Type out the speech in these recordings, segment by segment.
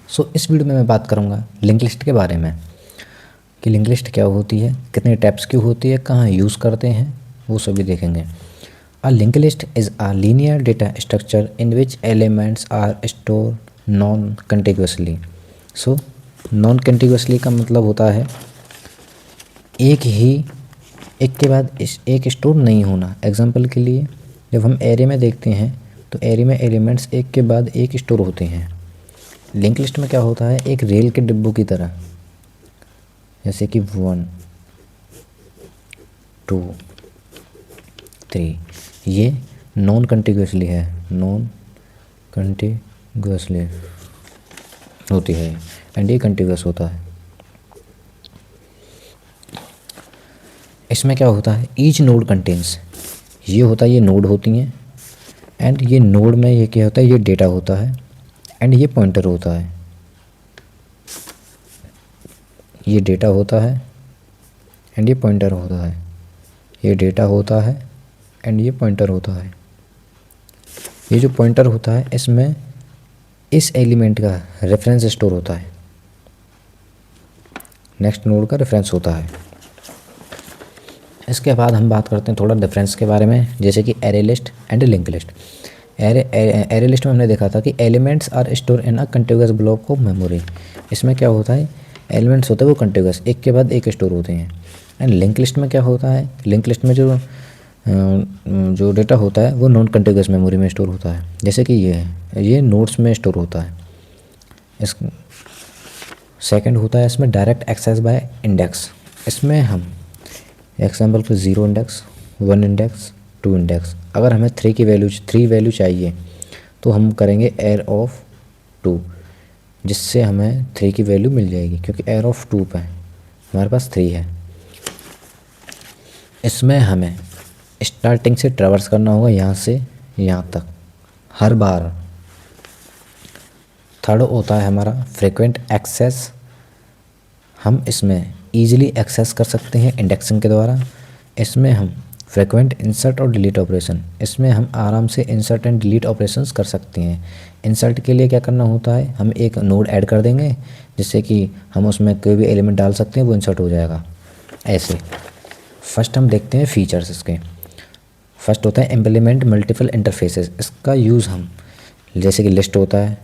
सो इस वीडियो में मैं बात करूँगा लिंक लिस्ट के बारे में कि लिंक लिस्ट क्या होती है, कितने टाइप्स की होती है, कहाँ यूज़ करते हैं, वो सभी देखेंगे। A link list is a linear data structure in which elements are store non contiguously. So non contiguously का मतलब होता है एक के बाद एक स्टोर नहीं होना। एग्जाम्पल के लिए जब हम एरे में देखते हैं तो एरे में एलिमेंट्स एक के बाद एक स्टोर होते हैं। लिंक लिस्ट में क्या होता है, एक रेल के डिब्बों की तरह, जैसे कि 1 2 3, ये नॉन कंटिग्यूसली है, नॉन कंटिग्यूसली होती है एंड ये कंटिग्यूस होता है। इसमें क्या होता है, ईच नोड कंटेन्स, ये होता है, ये नोड होती हैं एंड ये नोड में ये क्या होता है, ये डेटा होता है एंड ये पॉइंटर होता है। ये डेटा होता है एंड ये पॉइंटर होता है, ये डेटा होता है एंड ये पॉइंटर होता है। ये जो पॉइंटर होता है इसमें इस एलिमेंट का रेफरेंस स्टोर होता है, नेक्स्ट नोड का रेफरेंस होता है। इसके बाद हम बात करते हैं थोड़ा डिफरेंस के बारे में, जैसे कि array list and link list. Array list में हमने देखा था कि elements are store in a contiguous block of memory. इसमें क्या होता है, एलिमेंट्स होते हैं वो कंटिग्यूअस एक के बाद एक स्टोर होते हैं। एंड लिंक लिस्ट में क्या होता है, लिंक लिस्ट में जो डेटा होता है वो नॉन कंटिग्यूअस मेमोरी में स्टोर होता है, जैसे कि ये है, ये नोड्स में स्टोर होता है। इस सेकंड होता है इसमें डायरेक्ट एक्सेस बाय इंडेक्स। इसमें हम एग्जाम्पल को 0 इंडेक्स, 1 इंडेक्स, 2 इंडेक्स, अगर हमें 3 वैल्यू चाहिए तो हम करेंगे एयर ऑफ 2, जिससे हमें 3 की वैल्यू मिल जाएगी, क्योंकि एयर ऑफ 2 पे हमारे पास 3 है। इसमें हमें स्टार्टिंग से ट्रैवर्स करना होगा, यहाँ से यहाँ तक हर बार। थर्ड होता है हमारा फ्रीक्वेंट एक्सेस, हम इसमें ईजिली एक्सेस कर सकते हैं इंडेक्सिंग के द्वारा। इसमें हम फ्रीक्वेंट इंसर्ट और डिलीट ऑपरेशन, इसमें हम आराम से इंसर्ट एंड डिलीट ऑपरेशंस कर सकते हैं। इंसर्ट के लिए क्या करना होता है, हम एक नोड ऐड कर देंगे जिससे कि हम उसमें कोई भी एलिमेंट डाल सकते हैं, वो इंसर्ट हो जाएगा ऐसे। फर्स्ट हम देखते हैं फीचर्स इसके। फर्स्ट होता है इम्प्लीमेंट मल्टीपल इंटरफेसेस। इसका यूज़ हम जैसे कि लिस्ट होता है,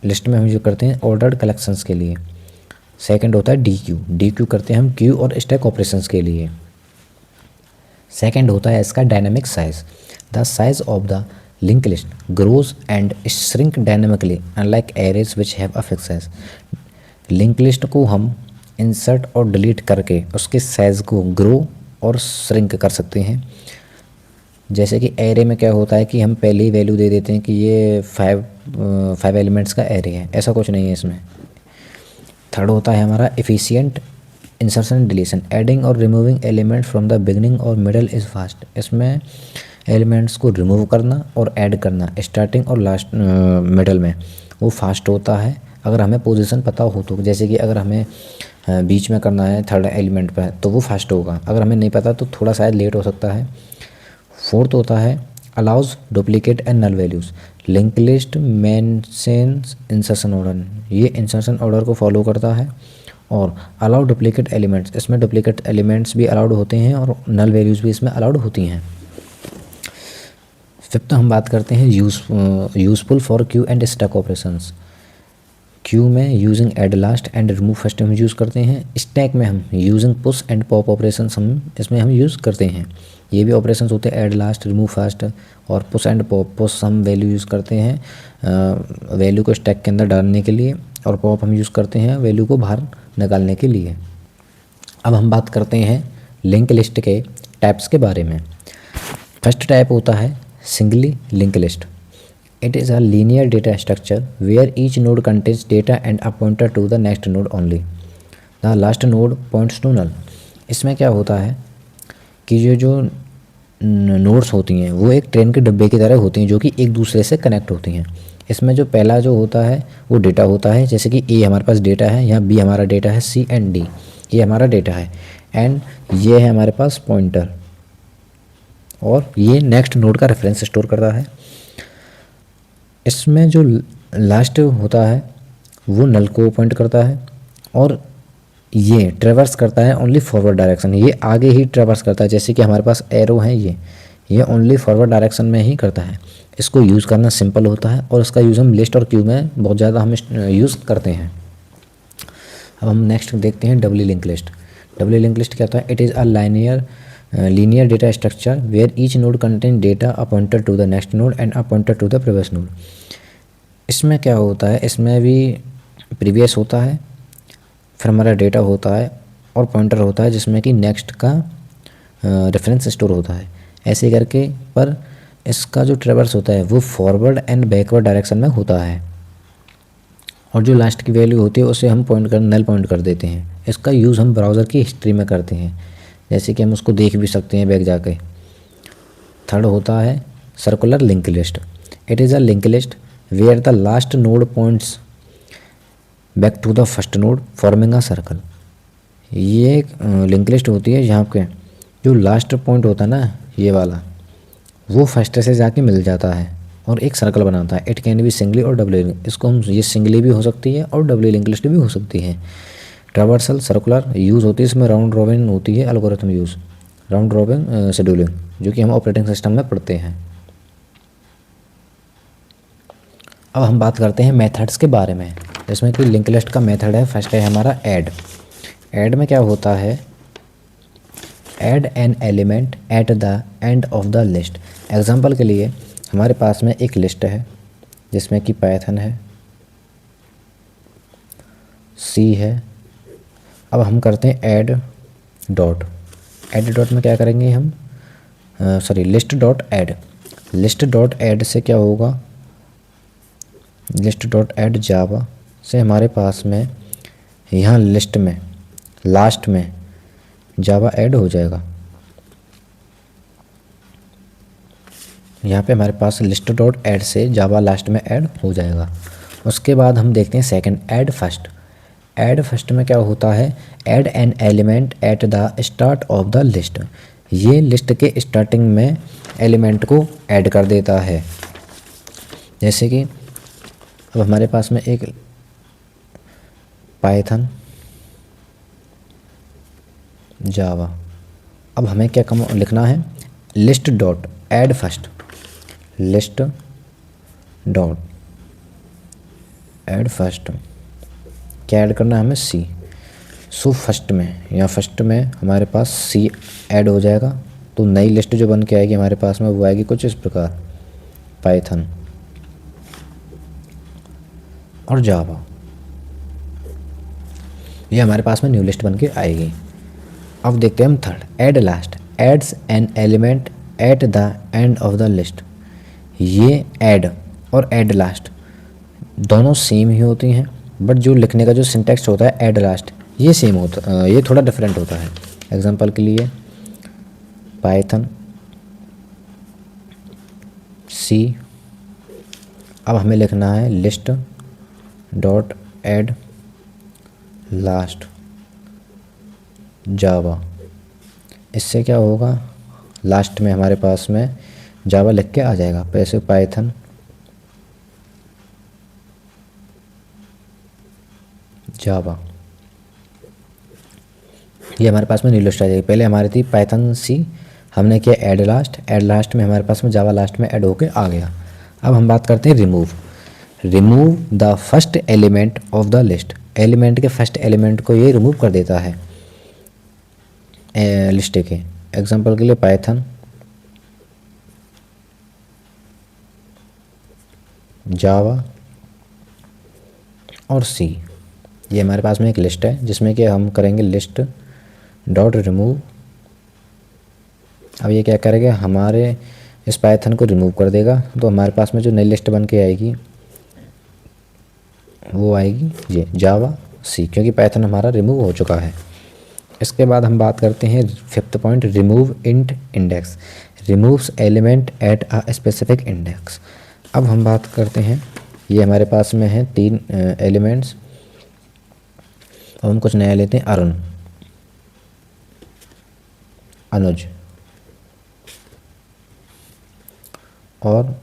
लिस्ट में हम यूज़ करते हैं ऑर्डर्ड कलेक्शंस के लिए। सेकंड होता है डी क्यू करते हैं हम क्यू और स्टैक ऑपरेशंस के लिए। सेकंड होता है इसका dynamic size, the size of the link list grows and shrink dynamically unlike arrays which have a fix size. Link list को हम इंसर्ट और डिलीट करके उसके साइज को ग्रो और श्रिंक कर सकते हैं। जैसे कि एरे में क्या होता है कि हम पहले ही वैल्यू दे देते हैं कि ये 5 एलिमेंट्स का एरे है, ऐसा कुछ नहीं है इसमें। थर्ड होता है हमारा एफिशिएंट इंसर्शन डिलीशन, एडिंग और removing element from the beginning और मिडल इज़ फास्ट। इसमें एलिमेंट्स को रिमूव करना और ऐड करना स्टार्टिंग और लास्ट मिडल में वो फास्ट होता है, अगर हमें पोजीशन पता हो तो। जैसे कि अगर हमें बीच में करना है थर्ड एलिमेंट पर तो वो फास्ट होगा, अगर हमें नहीं पता तो थोड़ा शायद लेट हो सकता है। फोर्थ होता है allows duplicate and null values, link list mentions insertion order, ये इंसर्शन ऑर्डर को फॉलो करता है। और अलाउ डुप्लीकेट एलिमेंट्स, इसमें डुप्लीकेट एलिमेंट्स भी अलाउड होते हैं और नल वैल्यूज़ भी इसमें अलाउड होती हैं। फिफ्थ हम बात करते हैं useful for queue and stack operations. Queue में using add last and remove first हम यूज़ करते हैं। स्टैक में हम using push and pop operations हम इसमें यूज़ करते हैं। ये भी ऑपरेशंस होते हैं, ऐड लास्ट, रिमूव फास्ट और पुश एंड पॉप। पुश हम वैल्यू यूज़ करते हैं वैल्यू को स्टैक के अंदर डालने के लिए, और पॉप हम यूज़ करते हैं वैल्यू को बाहर निकालने के लिए। अब हम बात करते हैं लिंक लिस्ट के टाइप्स के बारे में। फर्स्ट टाइप होता है singly link list. It is a linear data structure where each node contains data and a pointer to the next node only, the last node points to null. इसमें क्या होता है कि ये जो नोड्स होती हैं वो एक ट्रेन के डब्बे की तरह होती हैं जो कि एक दूसरे से कनेक्ट होती हैं। इसमें जो पहला जो होता है वो डेटा होता है, जैसे कि ए हमारे पास डेटा है, यहाँ बी हमारा डेटा है, सी एंड डी ये हमारा डेटा है, एंड ये है हमारे पास पॉइंटर, और ये नेक्स्ट नोड का रेफरेंस स्टोर करता है। इसमें जो लास्ट होता है वो नल को पॉइंट करता है, और ये ट्रेवर्स करता है ओनली फॉरवर्ड डायरेक्शन, ये आगे ही ट्रेवर्स करता है। जैसे कि हमारे पास एरो है, ये ओनली फॉरवर्ड डायरेक्शन में ही करता है। इसको यूज़ करना सिंपल होता है, और इसका यूज़ हम लिस्ट और क्यू में बहुत ज़्यादा हम यूज़ करते हैं। अब हम नेक्स्ट देखते हैं W link list. W link list क्या होता है? It is a linear data structure where each node contain data a pointer to the next node and a pointer to the previous node. इसमें क्या होता है? इसमें भी प्रीवियस होता है, फिर हमारा डेटा होता है, और पॉइंटर होता है जिसमें कि नेक्स्ट का रेफरेंस स्टोर होता है। ऐसे करके पर इसका जो ट्रेवर्स होता है वो फॉरवर्ड एंड बैकवर्ड डायरेक्शन में होता है, और जो लास्ट की वैल्यू होती है उसे हम नल पॉइंट कर देते हैं। इसका यूज़ हम ब्राउज़र की हिस्ट्री में करते हैं, जैसे कि हम उसको देख भी सकते हैं बैक जाके। थर्ड होता है circular link list. It is a link list where the last node points back to the first node forming a circle. ये एक लिंक लिस्ट होती है जहाँ पे जो लास्ट पॉइंट होता है ना, ये वाला, वो फर्स्ट से जाके मिल जाता है और एक सर्कल बनाता है। इट कैन बी सिंगली और डबली लिंक। इसको हम, ये सिंगली भी हो सकती है और डबली लिंक लिस्ट भी हो सकती है। ट्रावर्सल सर्कुलर यूज़ होती है, इसमें राउंड रॉबिन होती है algorithm use, round robin scheduling, जो कि हम ऑपरेटिंग सिस्टम में पढ़ते हैं। अब हम बात करते हैं मेथड्स के बारे में, जिसमें कि लिंक लिस्ट का मेथड है। फर्स्ट है हमारा ऐड। ऐड में क्या होता है? Add N element at the end of the list. Example के लिए हमारे पास में एक लिस्ट है जिसमें कि पाइथन है, सी है। अब हम करते हैं ऐड डॉट। ऐड डॉट में क्या करेंगे हम? List dot add. List dot add से क्या होगा? लिस्ट डॉट ऐड जावा से हमारे पास में यहाँ लिस्ट में लास्ट में जावा ऐड हो जाएगा। यहाँ पे हमारे पास लिस्ट डॉट ऐड से जावा लास्ट में ऐड हो जाएगा। उसके बाद हम देखते हैं second, add first. Add first में क्या होता है? Add N element at the start of the list. ये लिस्ट के स्टार्टिंग में एलिमेंट को ऐड कर देता है। जैसे कि अब हमारे पास में एक पाइथन जावा। अब हमें क्या लिखना है? List dot add first. List dot add first, क्या ऐड करना है हमें? सी। सो फर्स्ट में, या फर्स्ट में हमारे पास सी ऐड हो जाएगा, तो नई लिस्ट जो बन के आएगी हमारे पास में वो आएगी कुछ इस प्रकार, पाइथन और जावा। ये हमारे पास में न्यू लिस्ट बन के आएगी। अब देखते हैं हम third, add last. Adds an element at the end of the list. ये ऐड और ऐड लास्ट दोनों सेम ही होती हैं, बट जो लिखने का जो सिंटेक्स होता है ऐड लास्ट, ये सेम होता, ये थोड़ा डिफरेंट होता है। एग्जांपल के लिए पाइथन सी। अब हमें लिखना है लिस्ट डॉट ऐड लास्ट जावा। इससे क्या होगा? लास्ट में हमारे पास में जावा लिख के आ जाएगा। पैसे पाइथन जावा, ये हमारे पास में न्यू लिस्ट आ जाएगी। पहले हमारी थी पाइथन सी, हमने किया ऐड लास्ट। ऐड लास्ट में हमारे पास में जावा लास्ट में ऐड होके आ गया। अब हम बात करते हैं remove. Remove the first element of the list. Element के फर्स्ट एलिमेंट को ये रिमूव कर देता है लिस्ट के। एग्जांपल के लिए पाइथन जावा और सी। ये हमारे पास में एक लिस्ट है जिसमें कि हम करेंगे लिस्ट डॉट रिमूव। अब ये क्या करेगा? हमारे इस पाइथन को रिमूव कर देगा, तो हमारे पास में जो नई लिस्ट बन के आएगी वो आएगी ये जावा सी, क्योंकि पाइथन हमारा रिमूव हो चुका है। इसके बाद हम बात करते हैं fifth point, remove int index. Removes element at a specific index. अब हम बात करते हैं, ये हमारे पास में है 3 एलिमेंट्स। अब हम कुछ नया लेते हैं, अरुण, अनुज और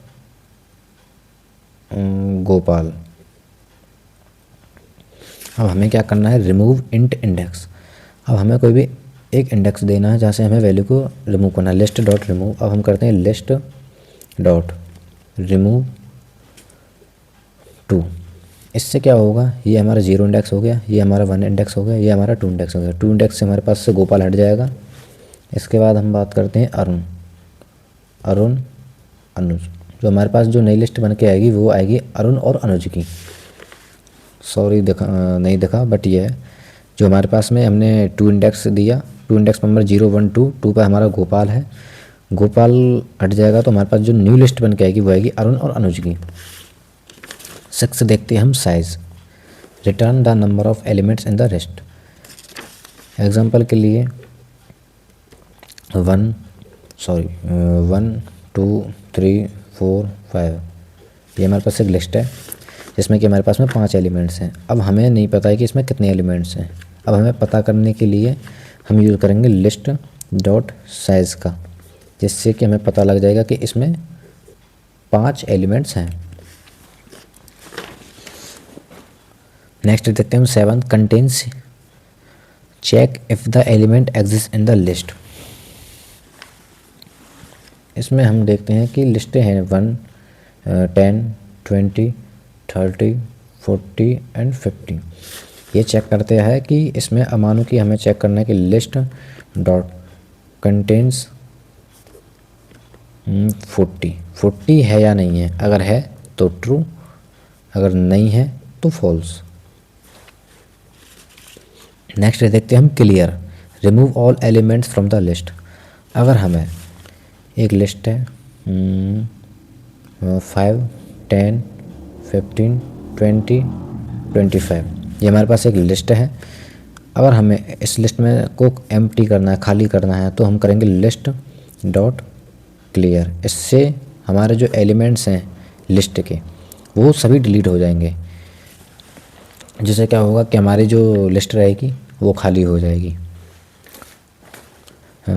गोपाल। अब हमें क्या करना है, रिमूव इंट इंडेक्स। अब हमें कोई भी एक इंडेक्स देना है जहाँ से हमें वैल्यू को रिमूव करना है, लिस्ट डॉट रिमूव। अब हम करते हैं लिस्ट डॉट रिमूव 2। इससे क्या होगा, ये हमारा 0 इंडेक्स हो गया, ये हमारा 1 इंडेक्स हो गया, ये हमारा 2 इंडेक्स हो गया। 2 इंडेक्स से हमारे पास से गोपाल हट जाएगा। इसके बाद हम बात करते हैं अरुण अनुज। जो हमारे पास जो नई लिस्ट बन के आएगी वो आएगी अरुण और अनुज की। सॉरी नहीं दिखा, बट ये है जो हमारे पास में हमने 2 इंडेक्स दिया, 2 इंडेक्स नंबर 0 1 2, 2 पर हमारा गोपाल है। गोपाल हट जाएगा तो हमारे पास जो न्यू लिस्ट बन के आएगी वो आएगी अरुण और अनुज की। 6 देखते हैं हम, size. Return the number of elements in the list. Example के लिए 1 2 3 4 5, ये हमारे पास एक लिस्ट है जिसमें कि हमारे पास में 5 एलिमेंट्स हैं। अब हमें नहीं पता है कि इसमें कितने एलिमेंट्स हैं। अब हमें पता करने के लिए हम यूज़ करेंगे लिस्ट डॉट साइज़ का, जिससे कि हमें पता लग जाएगा कि इसमें 5 एलिमेंट्स हैं। नेक्स्ट देखते हैं हम 7, contains check if the element exist in the list. इसमें हम देखते हैं कि लिस्टें हैं 1 10 20 30 40 एंड 50। ये चेक करते हैं कि इसमें अमानों की हमें चेक करना है कि लिस्ट डॉट कंटेन्स 40 है या नहीं है। अगर है तो ट्रू, अगर नहीं है तो फॉल्स। नेक्स्ट देखते हैं हम clear, remove all elements from the list. अगर हमें एक लिस्ट है 5 10 15 20 25, ये हमारे पास एक लिस्ट है। अगर हमें इस लिस्ट में को एम्प्टी करना है, खाली करना है, तो हम करेंगे लिस्ट डॉट क्लियर। इससे हमारे जो एलिमेंट्स हैं लिस्ट के वो सभी डिलीट हो जाएंगे, जिससे क्या होगा कि हमारी जो लिस्ट रहेगी वो खाली हो जाएगी।